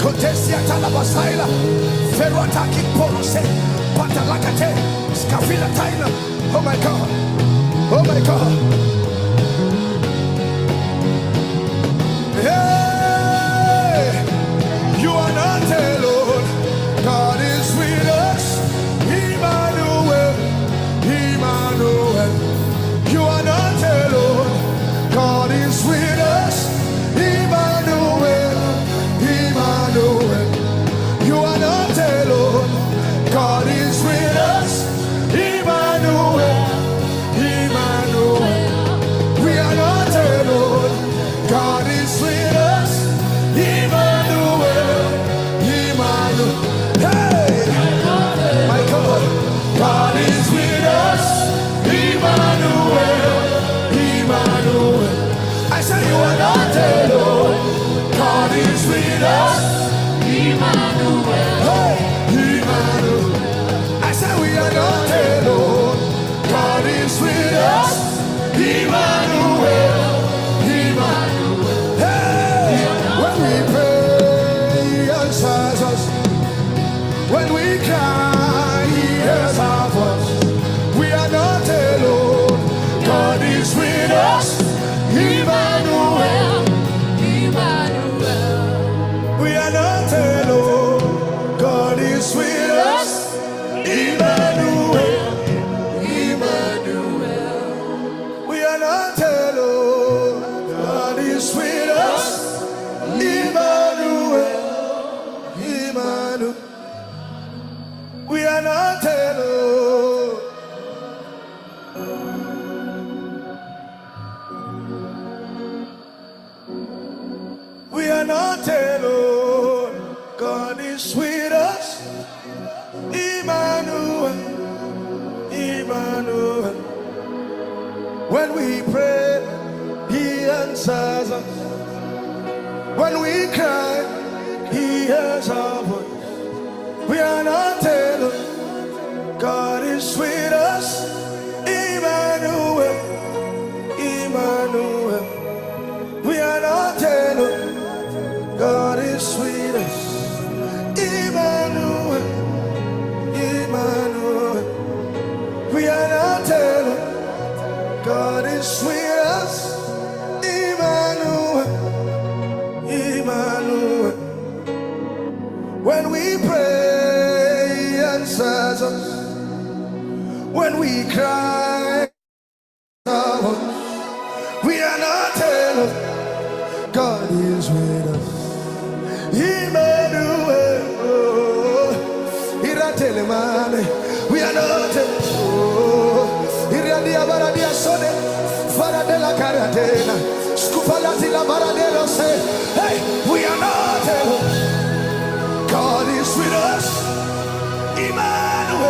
Kotesia Talabasaila, Ferwataki Porose, Patalakate, Scafila Taina. Oh my God, oh my God. Hey, you are not alone. God is with us. Emmanuel, Emmanuel. You are not alone. God is with us. Emmanuel, Emmanuel. You are not alone. God is with us. Emmanuel, Emmanuel. We are not alone. God is with us. Emmanuel, Emmanuel. Hey, my God. God is with us. Emmanuel, Emmanuel. I say you are not alone. God is with us. Emmanuel. Hey, Emmanuel. I say we are not alone. God is with us. Emmanuel. Emmanuel. Hey, when we pray, He answers us. When we cry, He hears our voice. We are not alone. God is with us. Emmanuel. We are not alone. God is with us. Emmanuel. Emmanuel. We are not alone. God is with us. Emmanuel. Emmanuel. We are not alone. We are not alone. God is with us. Emmanuel. Emmanuel. When we pray, He answers us. When we cry, He hears our voice. We are not alone. God is with us. Emmanuel. Emmanuel. We are not alone. God is with us. Emmanuel. Emmanuel. We are not alone. God is with us. Emmanuel. Emmanuel. When we pray, He answers us. When we cry, we are not alone. God is with us. Emmanuel. Oh, we are not alone. Hey, we are not alone. God is with us. Emmanuel.